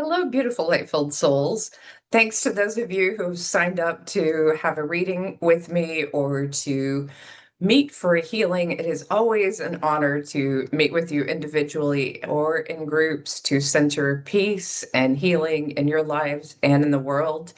Hello, beautiful light-filled souls. Thanks to those of you who've signed up to have a reading with me or to meet for a healing. It is always an honor to meet with you individually or in groups to center peace and healing in your lives and in the world.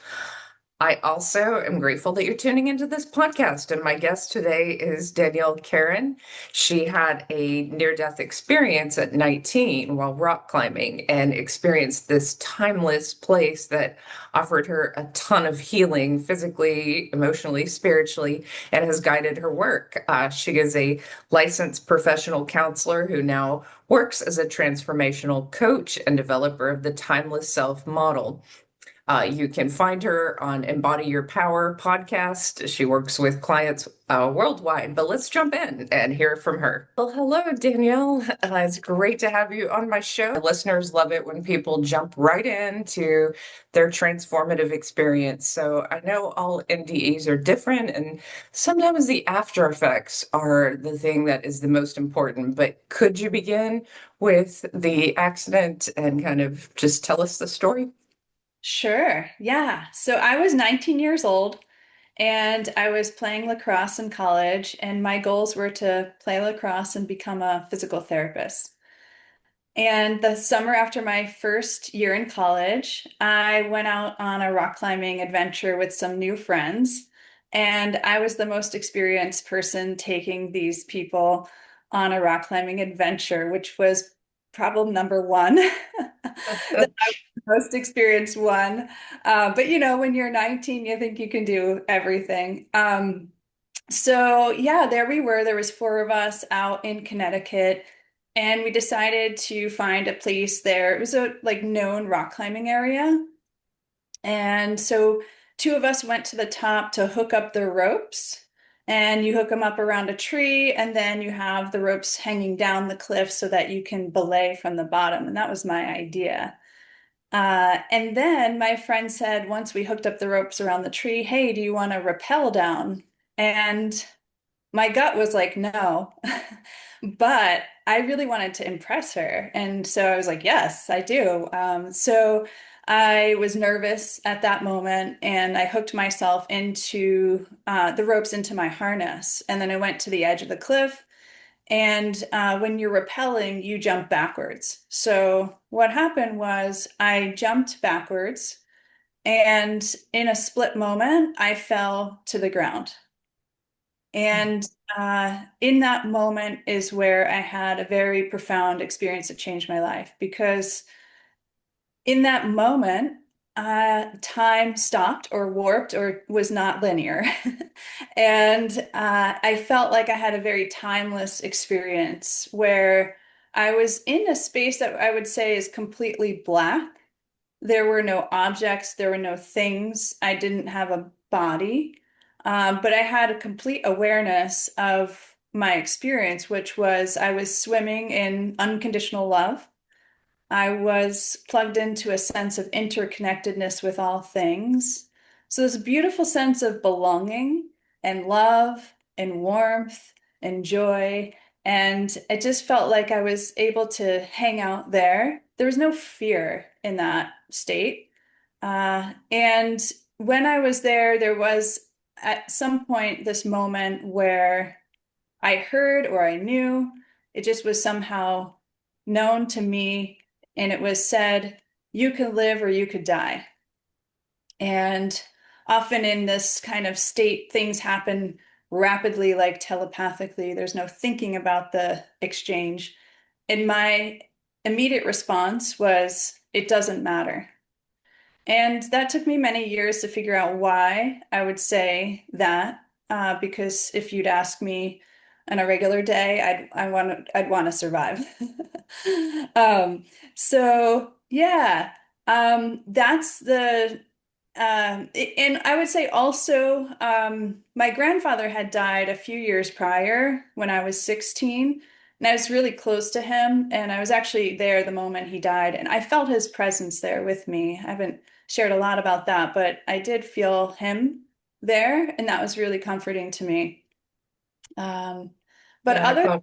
I also am grateful that you're tuning into this podcast. And my guest today is Danielle Carron. She had a near death experience at 19 while rock climbing and experienced this timeless place that offered her a ton of healing physically, emotionally, spiritually, and has guided her work. She is a licensed professional counselor who now works as a transformational coach and developer of the Timeless Self model. You can find her on Embody Your Power podcast. She works with clients worldwide, but let's jump in and hear from her. Well, hello, Danielle. It's great to have you on my show. Listeners love it when people jump right into their transformative experience. So I know all NDEs are different, and sometimes the after effects are the thing that is the most important. But could you begin with the accident and kind of just tell us the story? Sure. Yeah. So I was 19 years old and I was playing lacrosse in college, and my goals were to play lacrosse and become a physical therapist. And the summer after my first year in college, I went out on a rock climbing adventure with some new friends. And I was the most experienced person taking these people on a rock climbing adventure, which was problem number one. That I was the most experienced one. But when you're 19, you think you can do everything. So yeah, there we were. There was four of us out in Connecticut, and we decided to find a place there. It was a like known rock climbing area. And so two of us went to the top to hook up the ropes. And you hook them up around a tree, and then you have the ropes hanging down the cliff so that you can belay from the bottom. And that was my idea. And then my friend said, once we hooked up the ropes around the tree, hey, do you want to rappel down? And my gut was like, no. But I really wanted to impress her. And so I was like, yes, I do. So I was nervous at that moment and I hooked myself into the ropes into my harness. And then I went to the edge of the cliff. And when you're rappelling, you jump backwards. So what happened was I jumped backwards, and in a split moment, I fell to the ground. And in that moment is where I had a very profound experience that changed my life because in that moment, time stopped or warped or was not linear. And I felt like I had a very timeless experience where I was in a space that I would say is completely black. There were no objects, there were no things. I didn't have a body, but I had a complete awareness of my experience, which was I was swimming in unconditional love. I was plugged into a sense of interconnectedness with all things. So, this beautiful sense of belonging and love and warmth and joy. And it just felt like I was able to hang out there. There was no fear in that state. And when I was there, there was at some point this moment where I heard or I knew it just was somehow known to me, and it was said, you could live or you could die. And often in this kind of state, things happen rapidly, like telepathically. There's no thinking about the exchange. And my immediate response was, it doesn't matter. And that took me many years to figure out why I would say that, because if you'd ask me on a regular day, I'd want to survive. Um, so yeah, that's and I would say also, my grandfather had died a few years prior when I was 16. And I was really close to him, and I was actually there the moment he died, and I felt his presence there with me. I haven't shared a lot about that, but I did feel him there, and that was really comforting to me. Um, but Yeah, other,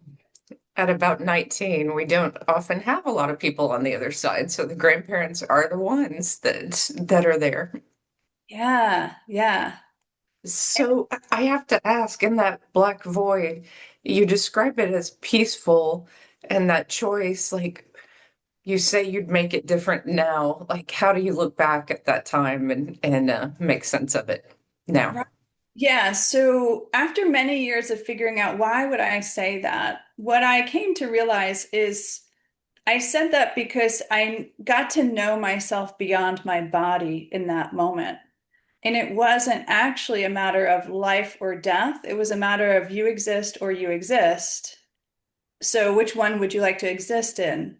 at about 19, we don't often have a lot of people on the other side. So the grandparents are the ones that are there. Yeah, yeah. So I have to ask, in that black void, you describe it as peaceful and that choice, like you say you'd make it different now. Like how do you look back at that time and make sense of it now? Right. Yeah, so after many years of figuring out why would I say that, what I came to realize is I said that because I got to know myself beyond my body in that moment. And it wasn't actually a matter of life or death. It was a matter of you exist or you exist. So which one would you like to exist in?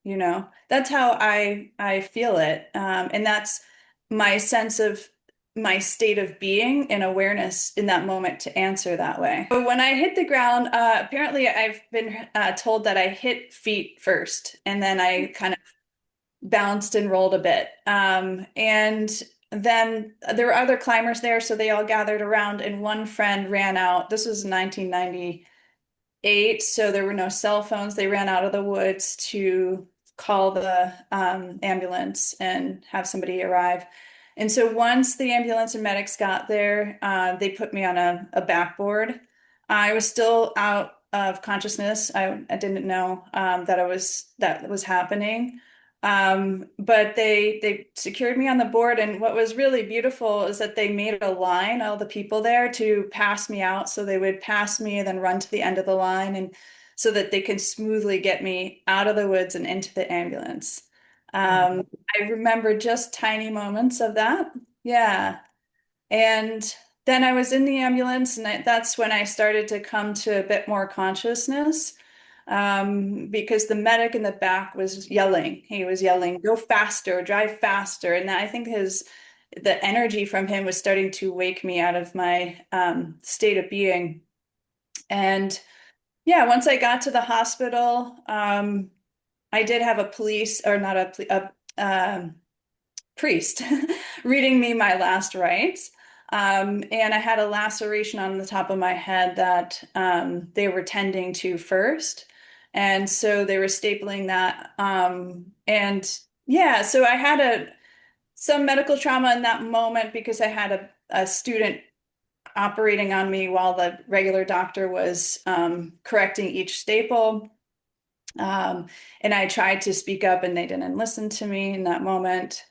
You know, that's how I feel it. And that's my sense of my state of being and awareness in that moment to answer that way. So when I hit the ground, apparently I've been told that I hit feet first, and then I kind of bounced and rolled a bit. And then there were other climbers there, so they all gathered around, and one friend ran out. This was 1998, so there were no cell phones. They ran out of the woods to call the ambulance and have somebody arrive. And so once the ambulance and medics got there, they put me on a backboard. I was still out of consciousness. I didn't know that was happening. But they secured me on the board, and what was really beautiful is that they made a line, all the people there, to pass me out. So they would pass me and then run to the end of the line, and so that they could smoothly get me out of the woods and into the ambulance. Um, I remember just tiny moments of that. Yeah. And then I was in the ambulance, and that's when I started to come to a bit more consciousness, because the medic in the back was yelling. He was yelling, "Go faster, drive faster." And I think the energy from him was starting to wake me out of my state of being. And yeah, once I got to the hospital, I did have a police, or not priest, reading me my last rites. And I had a laceration on the top of my head that they were tending to first. And so they were stapling that. And yeah, so I had some medical trauma in that moment because I had a student operating on me while the regular doctor was correcting each staple. Um, and I tried to speak up, and they didn't listen to me in that moment.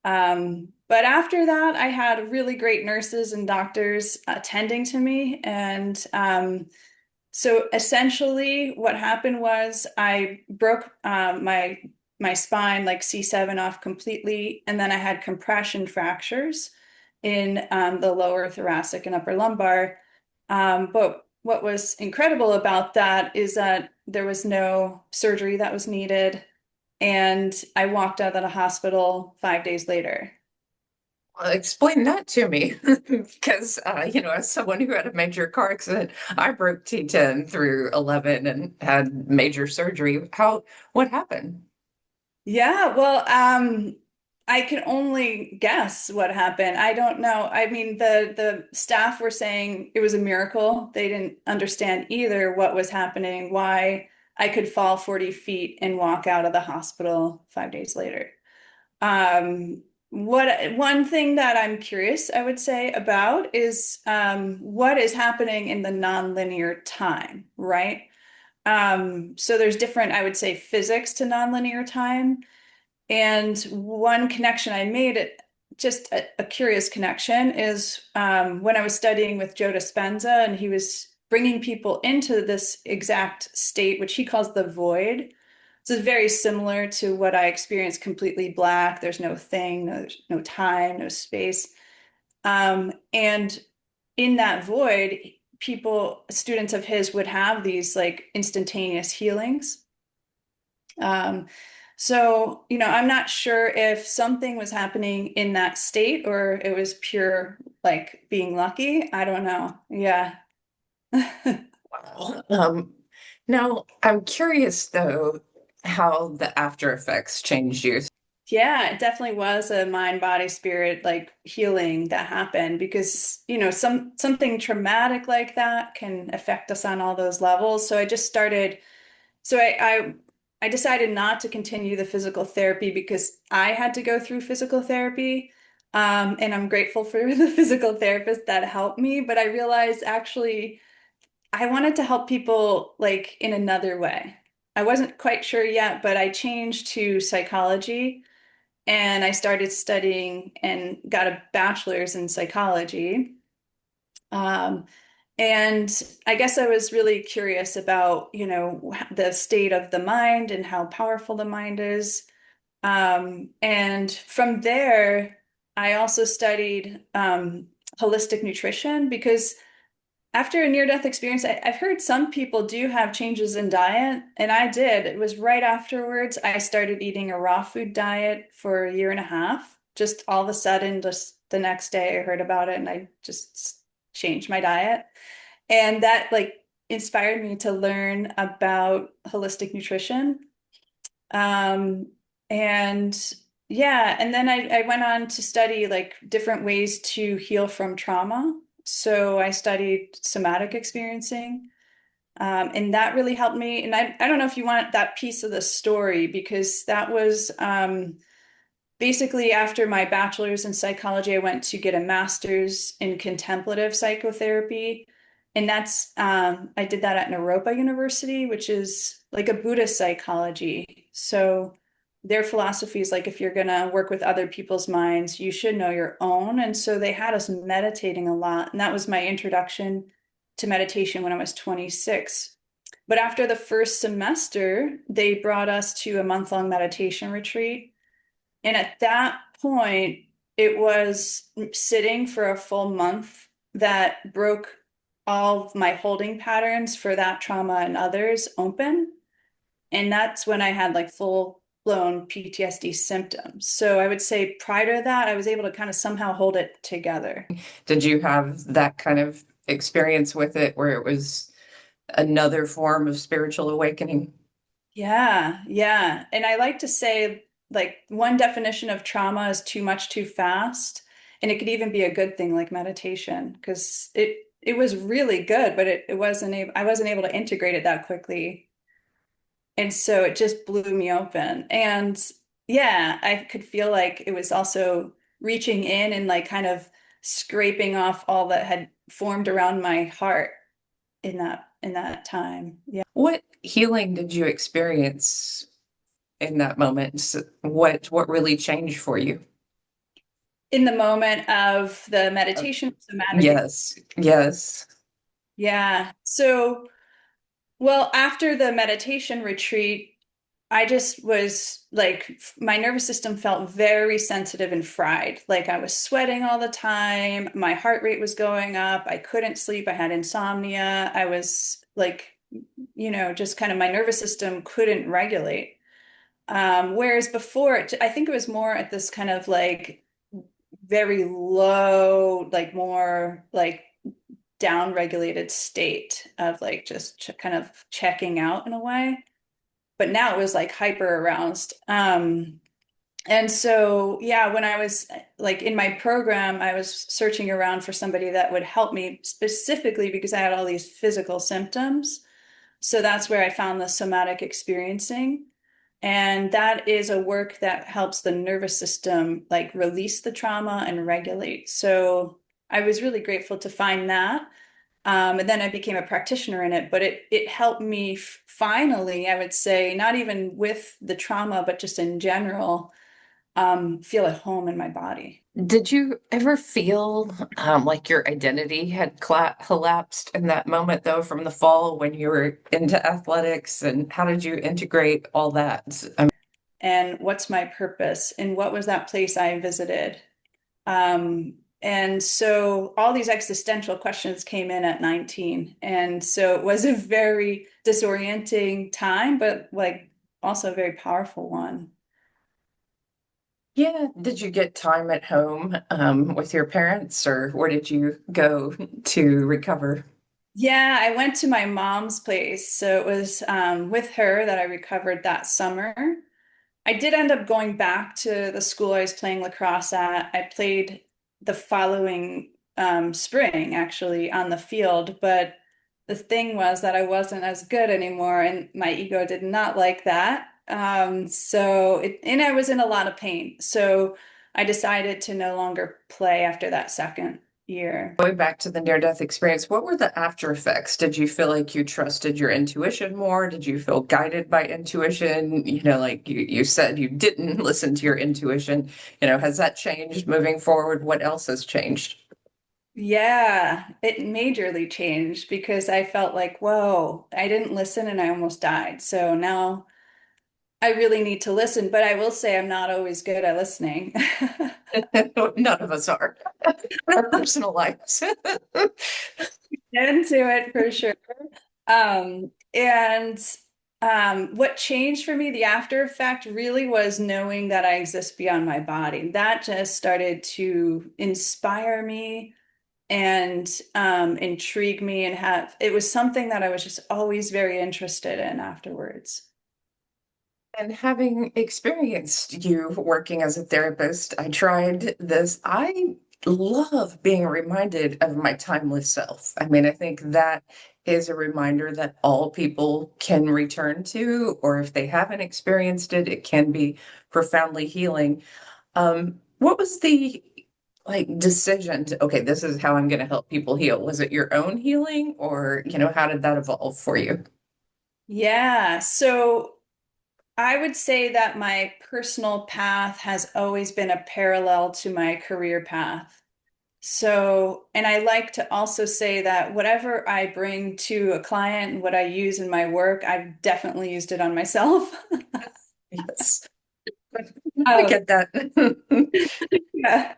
But after that, I had really great nurses and doctors attending to me. And so essentially, what happened was I broke my spine, like C7, off completely, and then I had compression fractures in the lower thoracic and upper lumbar. But what was incredible about that is that there was no surgery that was needed, and I walked out of the hospital 5 days later. Explain that to me, because as someone who had a major car accident, I broke T10 through 11 and had major surgery. What happened? Yeah, well, I can only guess what happened. I don't know. I mean, the staff were saying it was a miracle. They didn't understand either what was happening, why I could fall 40 feet and walk out of the hospital 5 days later. What one thing that I'm curious, I would say, about is what is happening in the nonlinear time, right? So there's different, I would say, physics to nonlinear time. And one connection I made, it just a curious connection, is when I was studying with Joe Dispenza, and he was bringing people into this exact state, which he calls the void. So it's very similar to what I experienced, completely black. There's no thing, no time, no space. And in that void, students of his would have these like instantaneous healings. Um, so, I'm not sure if something was happening in that state or it was pure like being lucky. I don't know. Yeah. Wow. Now, I'm curious though how the after effects changed you. Yeah, it definitely was a mind, body, spirit like healing that happened because, something traumatic like that can affect us on all those levels. So I just started So I decided not to continue the physical therapy because I had to go through physical therapy. And I'm grateful for the physical therapist that helped me, but I realized actually I wanted to help people like in another way. I wasn't quite sure yet, but I changed to psychology and I started studying and got a bachelor's in psychology. Um, and I guess I was really curious about, the state of the mind and how powerful the mind is. And from there, I also studied holistic nutrition because after a near-death experience, I've heard some people do have changes in diet, and I did. It was right afterwards I started eating a raw food diet for a year and a half. Just all of a sudden, just the next day I heard about it and I just changed my diet. And that like inspired me to learn about holistic nutrition. Um, and yeah, and then I went on to study like different ways to heal from trauma. So I studied somatic experiencing, and that really helped me. And I don't know if you want that piece of the story because that was basically after my bachelor's in psychology, I went to get a master's in contemplative psychotherapy. And I did that at Naropa University, which is like a Buddhist psychology. So their philosophy is like if you're going to work with other people's minds, you should know your own. And so they had us meditating a lot. And that was my introduction to meditation when I was 26. But after the first semester, they brought us to a month-long meditation retreat. And at that point, it was sitting for a full month that broke all of my holding patterns for that trauma and others open. And that's when I had like full blown PTSD symptoms. So I would say prior to that, I was able to kind of somehow hold it together. Did you have that kind of experience with it where it was another form of spiritual awakening? Yeah, yeah. And I like to say, like, one definition of trauma is too much too fast. And it could even be a good thing like meditation, because it was really good, but it wasn't able I wasn't able to integrate it that quickly. And so it just blew me open. And yeah, I could feel like it was also reaching in and like kind of scraping off all that had formed around my heart in that time. Yeah. What healing did you experience in that moment? What really changed for you? In the moment of the Uh, meditation, somatic. Yes, yes. Yeah. So, well, after the meditation retreat, I just was like, my nervous system felt very sensitive and fried. Like I was sweating all the time. My heart rate was going up. I couldn't sleep. I had insomnia. I was like, just kind of my nervous system couldn't regulate. Whereas before, I think it was more at this kind of like very low, like more like down-regulated state of like just kind of checking out in a way. But now it was like hyper aroused. And so, yeah, when I was like in my program, I was searching around for somebody that would help me specifically because I had all these physical symptoms. So that's where I found the somatic experiencing. And that is a work that helps the nervous system like release the trauma and regulate. So I was really grateful to find that. And then I became a practitioner in it, but it helped me finally, I would say, not even with the trauma, but just in general, feel at home in my body. Did you ever feel like your identity had collapsed in that moment, though, from the fall when you were into athletics? And how did you integrate all that? And what's my purpose? And what was that place I visited? And so all these existential questions came in at 19. And so it was a very disorienting time, but like also a very powerful one. Yeah. Did you get time at home with your parents, or where did you go to recover? Yeah, I went to my mom's place. So it was with her that I recovered that summer. I did end up going back to the school I was playing lacrosse at. I played the following spring, actually, on the field, but the thing was that I wasn't as good anymore, and my ego did not like that. And I was in a lot of pain. So I decided to no longer play after that second year. Going back to the near-death experience, what were the after effects? Did you feel like you trusted your intuition more? Did you feel guided by intuition? Like you said you didn't listen to your intuition. Has that changed moving forward? What else has changed? Yeah, it majorly changed because I felt like, whoa, I didn't listen and I almost died. So now I really need to listen, but I will say I'm not always good at listening. None of us are in our personal lives. Into it for sure. And what changed for me, the after effect really was knowing that I exist beyond my body. That just started to inspire me and intrigue me and have it was something that I was just always very interested in afterwards. And having experienced you working as a therapist, I tried this. I love being reminded of my timeless self. I mean, I think that is a reminder that all people can return to, or if they haven't experienced it, it can be profoundly healing. What was the decision to, okay, this is how I'm going to help people heal? Was it your own healing, or, how did that evolve for you? Yeah, so I would say that my personal path has always been a parallel to my career path. So, and I like to also say that whatever I bring to a client and what I use in my work, I've definitely used it on myself. Yes, I Um, get that. yeah.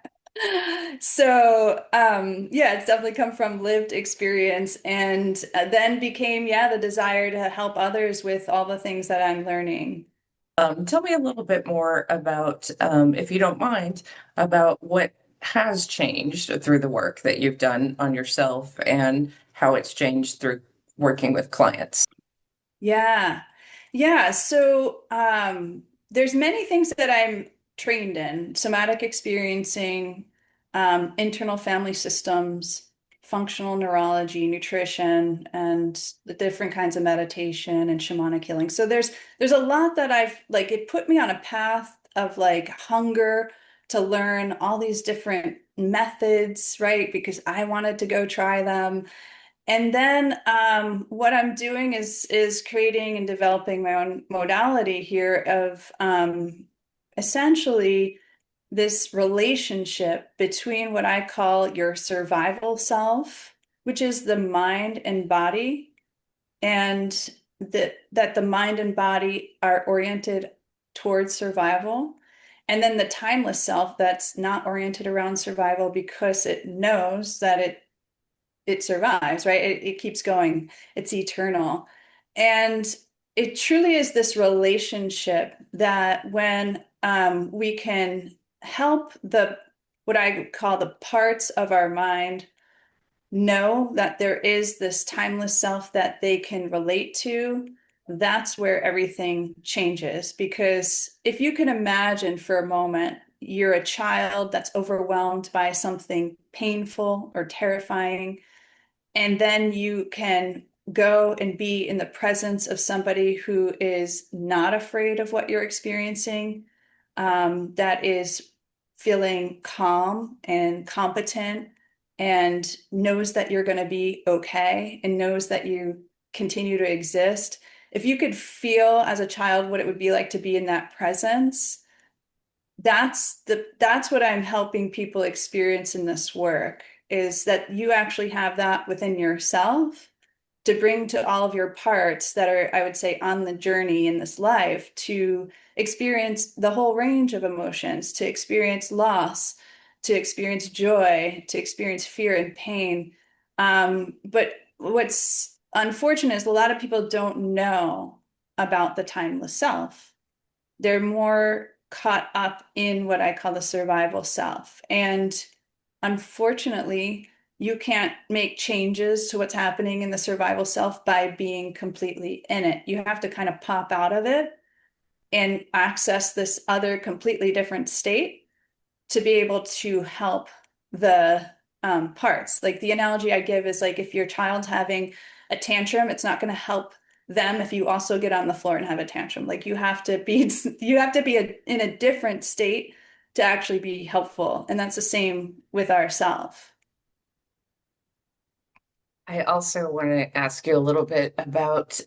So, yeah, it's definitely come from lived experience and then became, yeah, the desire to help others with all the things that I'm learning. Tell me a little bit more about, if you don't mind, about what has changed through the work that you've done on yourself and how it's changed through working with clients. Yeah. Yeah. So, there's many things that I'm trained in, somatic experiencing, internal family systems, functional neurology, nutrition, and the different kinds of meditation and shamanic healing. So there's a lot that I've like it put me on a path of like hunger to learn all these different methods, right? Because I wanted to go try them. And then what I'm doing is creating and developing my own modality here of essentially this relationship between what I call your survival self, which is the mind and body, and that the mind and body are oriented towards survival. And then the timeless self that's not oriented around survival because it knows that it survives, right? It keeps going. It's eternal. And it truly is this relationship that when we can help the what I call the parts of our mind know that there is this timeless self that they can relate to, that's where everything changes. Because if you can imagine for a moment, you're a child that's overwhelmed by something painful or terrifying, and then you can go and be in the presence of somebody who is not afraid of what you're experiencing, that is feeling calm and competent and knows that you're going to be okay and knows that you continue to exist. If you could feel as a child what it would be like to be in that presence, that's what I'm helping people experience in this work is that you actually have that within yourself to bring to all of your parts that are, I would say, on the journey in this life to experience the whole range of emotions, to experience loss, to experience joy, to experience fear and pain. But what's unfortunate is a lot of people don't know about the timeless self. They're more caught up in what I call the survival self. And unfortunately, you can't make changes to what's happening in the survival self by being completely in it. You have to kind of pop out of it and access this other completely different state to be able to help the parts. Like the analogy I give is like if your child's having a tantrum, it's not going to help them if you also get on the floor and have a tantrum. Like you have to be in a different state to actually be helpful. And that's the same with ourself. I also want to ask you a little bit about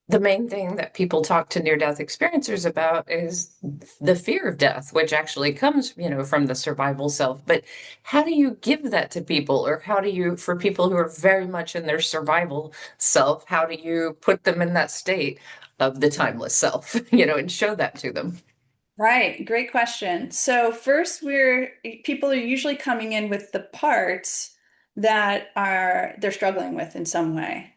the main thing that people talk to near-death experiencers about is the fear of death, which actually comes, from the survival self. But how do you give that to people, or how do you, for people who are very much in their survival self, how do you put them in that state of the timeless self, and show that to them? Right, great question. So first people are usually coming in with the parts that are they're struggling with in some way.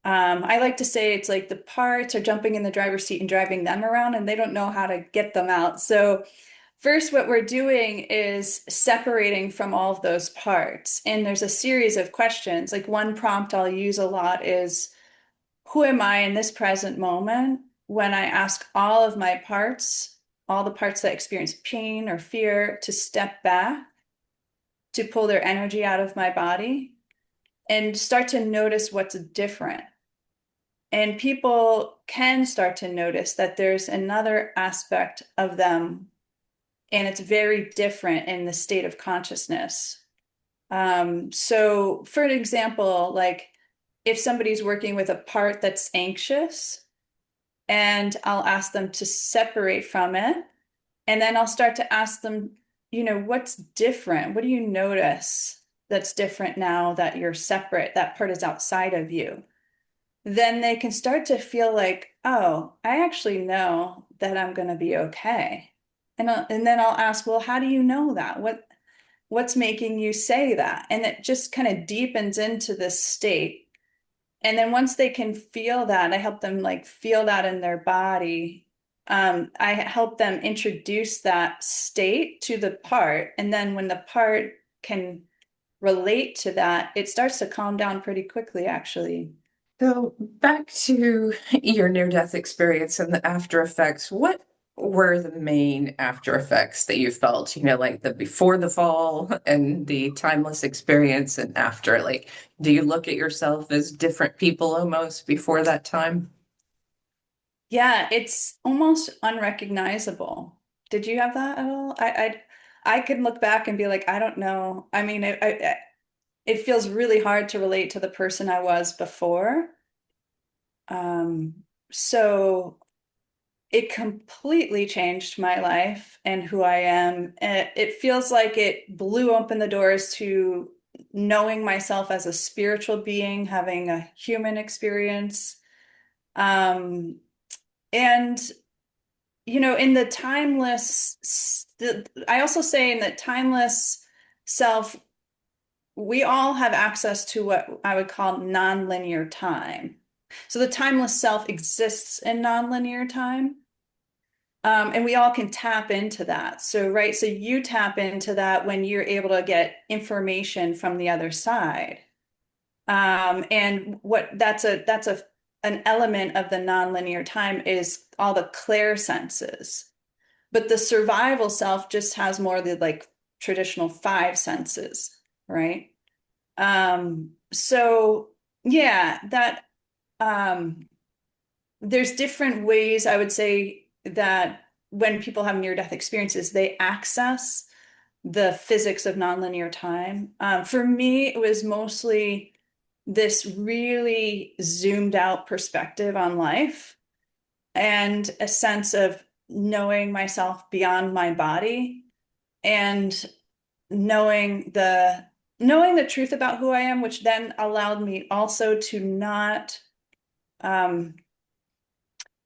I like to say it's like the parts are jumping in the driver's seat and driving them around and they don't know how to get them out. So first what we're doing is separating from all of those parts. And there's a series of questions. Like one prompt I'll use a lot is who am I in this present moment when I ask all of my parts, all the parts that experience pain or fear, to step back, to pull their energy out of my body and start to notice what's different. And people can start to notice that there's another aspect of them, and it's very different in the state of consciousness. So, for an example, like if somebody's working with a part that's anxious, and I'll ask them to separate from it. And then I'll start to ask them, what's different? What do you notice that's different now that you're separate? That part is outside of you. Then they can start to feel like, oh, I actually know that I'm going to be okay. And then I'll ask, well, how do you know that? What's making you say that? And it just kind of deepens into this state. And then once they can feel that, I help them like feel that in their body. I help them introduce that state to the part. And then when the part can relate to that, it starts to calm down pretty quickly, actually. So back to your near-death experience and the after effects, what were the main after effects that you felt, like the before the fall and the timeless experience and after? Like, do you look at yourself as different people almost before that time? Yeah, it's almost unrecognizable. Did you have that at all? I could look back and be like, I don't know. I mean, it feels really hard to relate to the person I was before. So it completely changed my life and who I am. And it feels like it blew open the doors to knowing myself as a spiritual being, having a human experience. Um, and in the I also say in the timeless self, we all have access to what I would call nonlinear time. So the timeless self exists in nonlinear time. And we all can tap into that. So, right, so you tap into that when you're able to get information from the other side. And what that's an element of the nonlinear time is all the clair senses. But the survival self just has more of the like traditional five senses, right? So yeah, that um there's different ways I would say that when people have near-death experiences, they access the physics of nonlinear time. For me, it was mostly this really zoomed out perspective on life and a sense of knowing myself beyond my body and knowing the truth about who I am, which then allowed me also to um,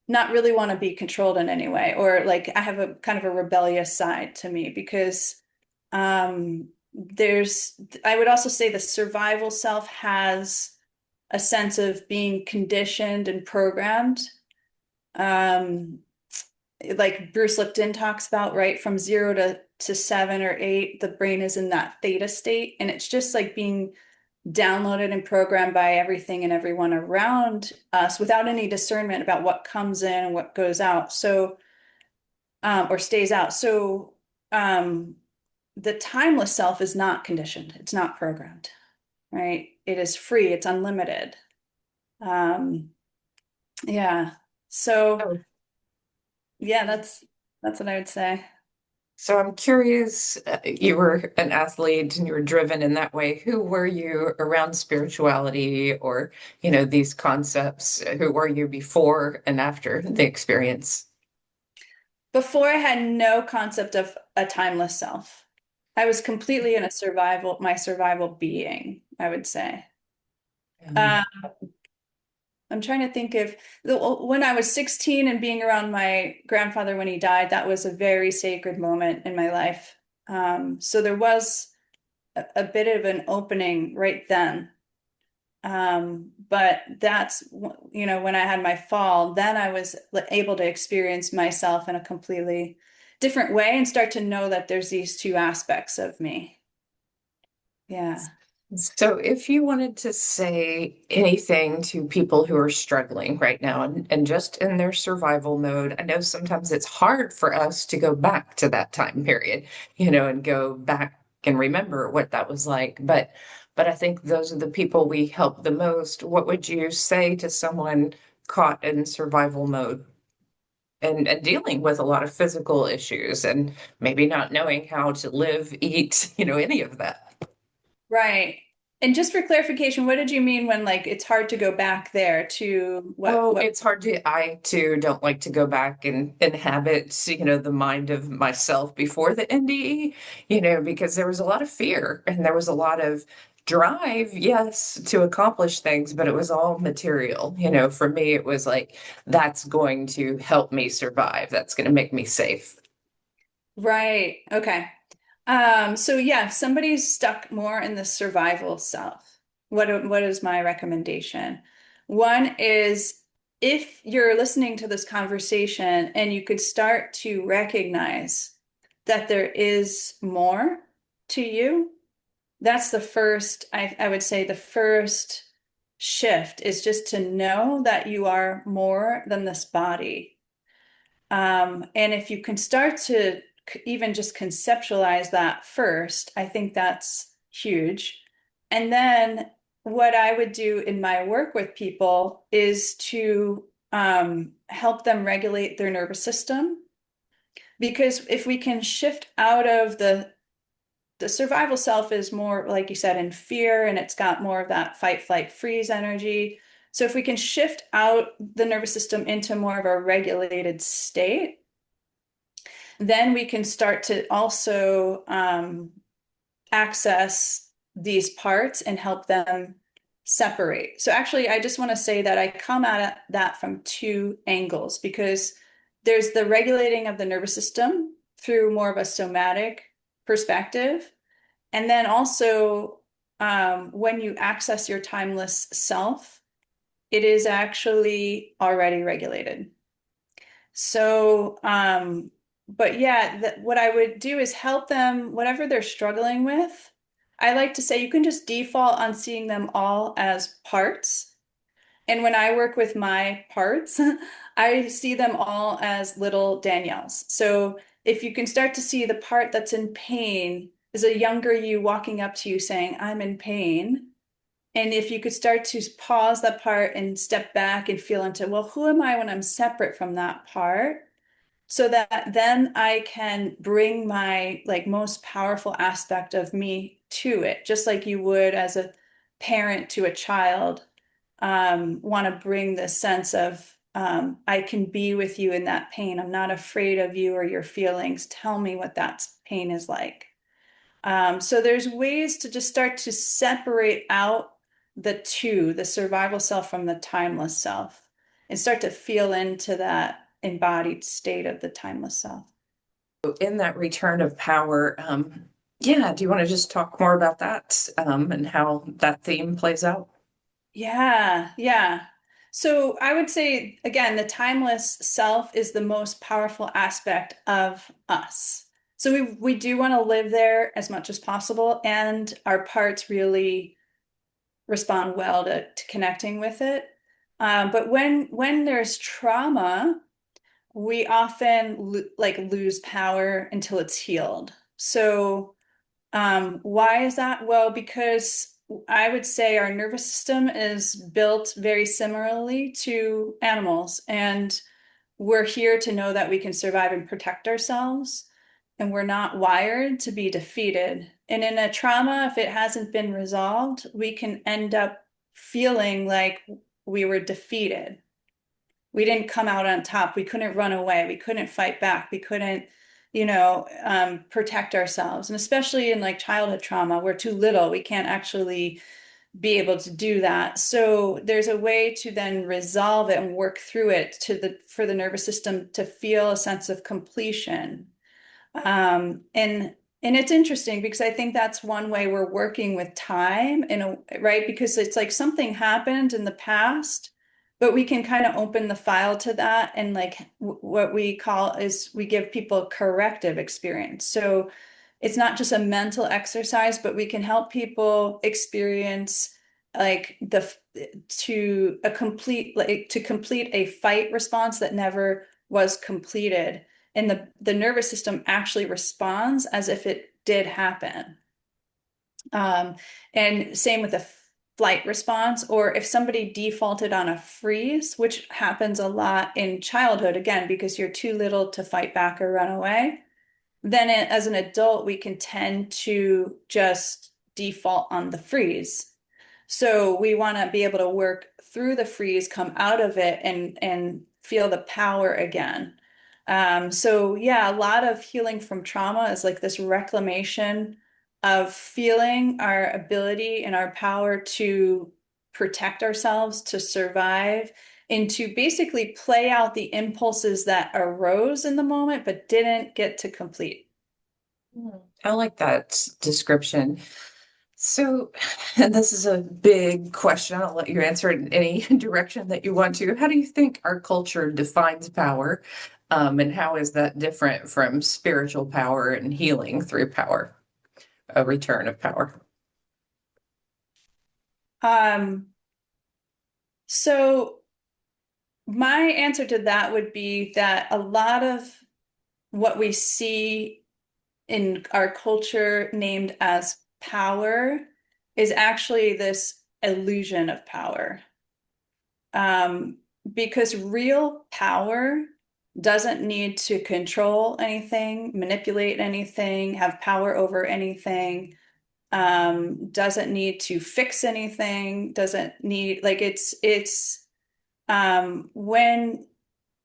not really want to be controlled in any way, or like I have a kind of a rebellious side to me because I would also say the survival self has a sense of being conditioned and programmed. Um, like Bruce Lipton talks about, right, from 0 to 7 or 8, the brain is in that theta state, and it's just like being downloaded and programmed by everything and everyone around us without any discernment about what comes in and what goes out. So, or stays out. So, the timeless self is not conditioned. It's not programmed, right? It is free. It's unlimited. Um, yeah. So Oh, yeah, that's what I would say. so I'm curious, you were an athlete and you were driven in that way. Who were you around spirituality or, these concepts? Who were you before and after the experience? Before I had no concept of a timeless self. I was completely in my survival being, I would say. Um, Um, I'm trying to think of when I was 16 and being around my grandfather when he died, that was a very sacred moment in my life. So there was a bit of an opening right then. But when I had my fall, then I was able to experience myself in a completely different way and start to know that there's these two aspects of me. Yeah. So, if you wanted to say anything to people who are struggling right now and just in their survival mode, I know sometimes it's hard for us to go back to that time period, and go back and remember what that was like. But I think those are the people we help the most. What would you say to someone caught in survival mode and dealing with a lot of physical issues and maybe not knowing how to live, eat, any of that? Right. And just for clarification, what did you mean when like it's hard to go back there to what Oh, what it's hard to, I too don't like to go back and inhabit, the mind of myself before the NDE, because there was a lot of fear and there was a lot of drive, yes, to accomplish things, but it was all material. For me, it was like, that's going to help me survive. That's going to make me safe. Right. Okay. So yeah, if somebody's stuck more in the survival self, what is my recommendation? One is if you're listening to this conversation and you could start to recognize that there is more to you, that's the first, I would say the first shift is just to know that you are more than this body. And if you can start to even just conceptualize that first, I think that's huge. And then what I would do in my work with people is to help them regulate their nervous system. Because if we can shift out of the survival self is more, like you said, in fear, and it's got more of that fight, flight, freeze energy. So if we can shift out the nervous system into more of a regulated state, then we can start to also access these parts and help them separate. So actually, I just want to say that I come at that from two angles because there's the regulating of the nervous system through more of a somatic perspective. And then also, when you access your timeless self, it is actually already regulated. So, but yeah, what I would do is help them, whatever they're struggling with. I like to say you can just default on seeing them all as parts. And when I work with my parts, I see them all as little Danielles. So if you can start to see the part that's in pain is a younger you walking up to you saying, I'm in pain. And if you could start to pause that part and step back and feel into, well, who am I when I'm separate from that part? So that then I can bring my like most powerful aspect of me to it, just like you would as a parent to a child, want to bring this sense of I can be with you in that pain. I'm not afraid of you or your feelings. Tell me what that pain is like. So there's ways to just start to separate out the two, the survival self from the timeless self, and start to feel into that embodied state of the timeless self. In that return of power, yeah, do you want to just talk more about that and how that theme plays out? Yeah, yeah. So I would say, again, the timeless self is the most powerful aspect of us. So we do want to live there as much as possible, and our parts really respond well to connecting with it. But when there's trauma, we often like lose power until it's healed. So why is that? Well, because I would say our nervous system is built very similarly to animals, and we're here to know that we can survive and protect ourselves, and we're not wired to be defeated. And in a trauma, if it hasn't been resolved, we can end up feeling like we were defeated. We didn't come out on top. We couldn't run away. We couldn't fight back. We couldn't, protect ourselves. And especially in like childhood trauma, we're too little. We can't actually be able to do that. So there's a way to then resolve it and work through it for the nervous system to feel a sense of completion. And it's interesting because I think that's one way we're working with time right? Because it's like something happened in the past, but we can kind of open the file to that and like what we call is we give people corrective experience. So it's not just a mental exercise, but we can help people experience like to complete a fight response that never was completed, and the nervous system actually responds as if it did happen. Um, and same with the flight response, or if somebody defaulted on a freeze, which happens a lot in childhood, again, because you're too little to fight back or run away, then as an adult, we can tend to just default on the freeze. So we want to be able to work through the freeze, come out of it, and feel the power again. So yeah, a lot of healing from trauma is like this reclamation of feeling our ability and our power to protect ourselves, to survive, and to basically play out the impulses that arose in the moment but didn't get to complete. I like that description. So, and this is a big question. I'll let you answer it in any direction that you want to. How do you think our culture defines power? And how is that different from spiritual power and healing through power, a return of power? Um, so my answer to that would be that a lot of what we see in our culture named as power is actually this illusion of power. Um, because real power doesn't need to control anything, manipulate anything, have power over anything, doesn't need to fix anything, doesn't need like it's when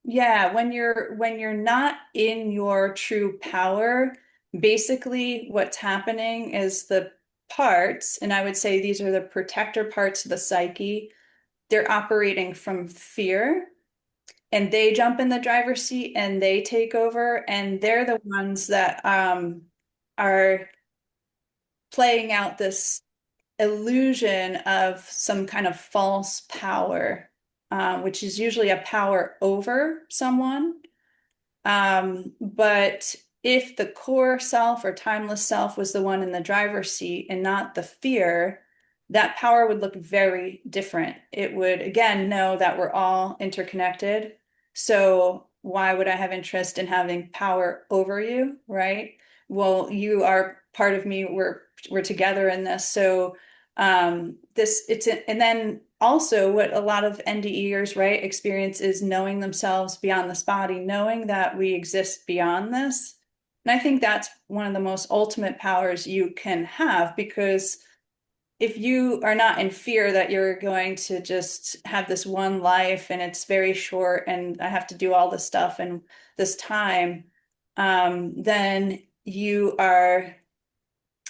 yeah, when you're not in your true power, basically what's happening is the parts, and I would say these are the protector parts of the psyche, they're operating from fear, and they jump in the driver's seat and they take over, and they're the ones that are playing out this illusion of some kind of false power, which is usually a power over someone. But if the core self or timeless self was the one in the driver's seat and not the fear, that power would look very different. It would, again, know that we're all interconnected. So why would I have interest in having power over you, right? Well, you are part of me. We're together in this. So and then also what a lot of NDEers, right, experience is knowing themselves beyond this body, knowing that we exist beyond this. And I think that's one of the most ultimate powers you can have, because if you are not in fear that you're going to just have this one life and it's very short and I have to do all this stuff in this time, then you are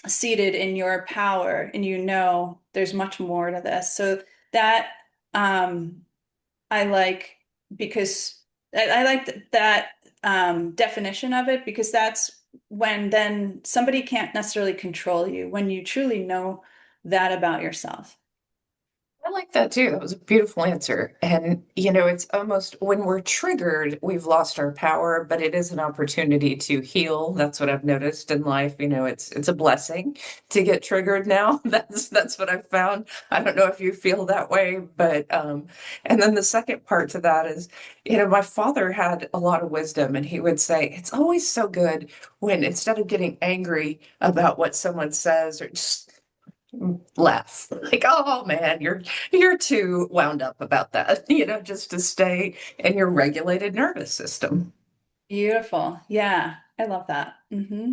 seated in your power and you know there's much more to this. So that um I like, because I like that definition of it, because that's when then somebody can't necessarily control you when you truly know that about yourself. I like that too. That was a beautiful answer. And, it's almost when we're triggered, we've lost our power, but it is an opportunity to heal. That's what I've noticed in life. It's a blessing to get triggered now. That's what I've found. I don't know if you feel that way, but and then the second part to that is, my father had a lot of wisdom and he would say, it's always so good when instead of getting angry about what someone says or just laugh. Like, oh man, you're too wound up about that, just to stay in your regulated nervous system. Beautiful. Yeah, I love that. Yeah.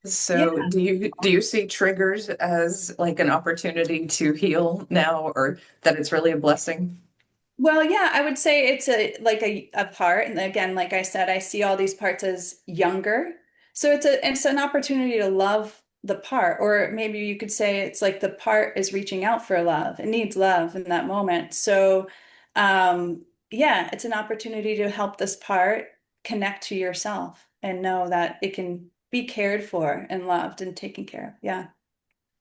So do you see triggers as like an opportunity to heal now, or that it's really a blessing? Well, yeah, I would say it's a part. And again, like I said, I see all these parts as younger. So it's an opportunity to love the part. Or maybe you could say it's like the part is reaching out for love. It needs love in that moment. So yeah, it's an opportunity to help this part connect to yourself and know that it can be cared for and loved and taken care of. Yeah.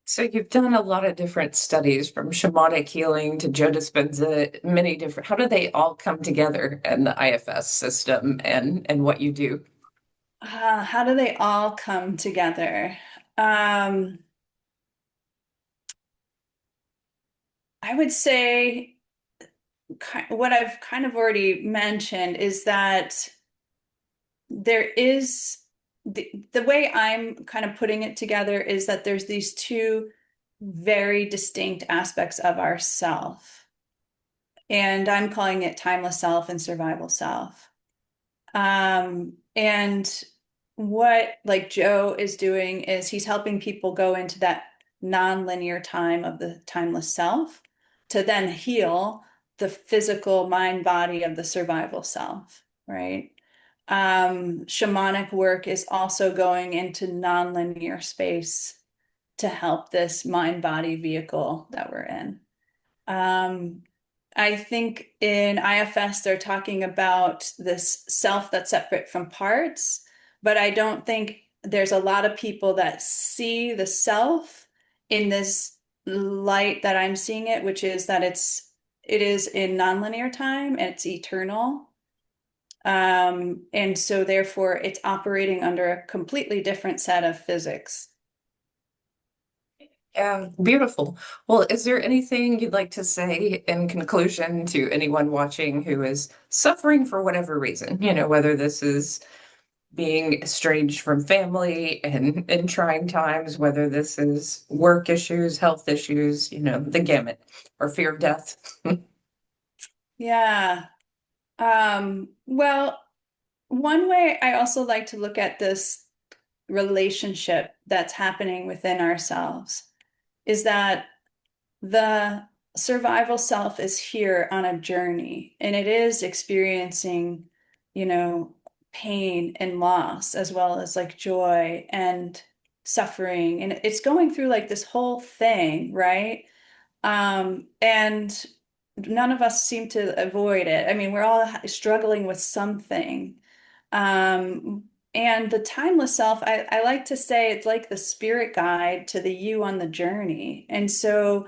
So you've done a lot of different studies from shamanic healing to Joe Dispenza, many different. How do they all come together in the IFS system and what you do? How do they all come together? Um, I would say what I've kind of already mentioned is that there is the way I'm kind of putting it together is that there's these two very distinct aspects of ourself, and I'm calling it timeless self and survival self. And what like Joe is doing is he's helping people go into that non-linear time of the timeless self to then heal the physical mind body of the survival self, right? Shamanic work is also going into non-linear space to help this mind body vehicle that we're in. Um, I think in IFS, they're talking about this self that's separate from parts, but I don't think there's a lot of people that see the self in this light that I'm seeing it, which is that it is in nonlinear time and it's eternal. And so therefore it's operating under a completely different set of physics. Yeah, beautiful. Well, is there anything you'd like to say in conclusion to anyone watching who is suffering for whatever reason? Whether this is being estranged from family and in trying times, whether this is work issues, health issues, the gamut, or fear of death. Yeah. Well, one way I also like to look at this relationship that's happening within ourselves is that the survival self is here on a journey and it is experiencing, you know, pain and loss as well as like joy and suffering. And it's going through like this whole thing, right? And none of us seem to avoid it. I mean, we're all struggling with something. Um, and the timeless self, I like to say it's like the spirit guide to the you on the journey. And so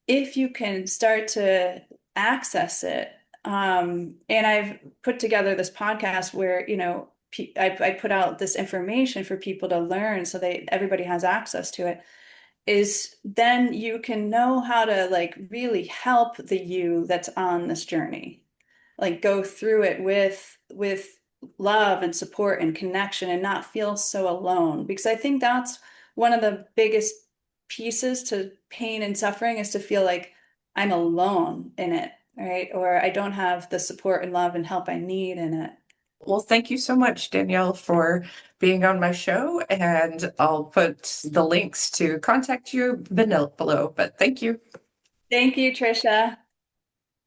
if you can start to access it, and I've put together this podcast where, I put out this information for people to learn so everybody has access to it is then you can know how to like really help the you that's on this journey, like go through it with love and support and connection and not feel so alone, because I think that's one of the biggest pieces to pain and suffering is to feel like I'm alone in it, right? Or I don't have the support and love and help I need in it. Well, thank you so much, Danielle, for being on my show, and I'll put the links to contact you below. But thank you. Thank you, Trisha.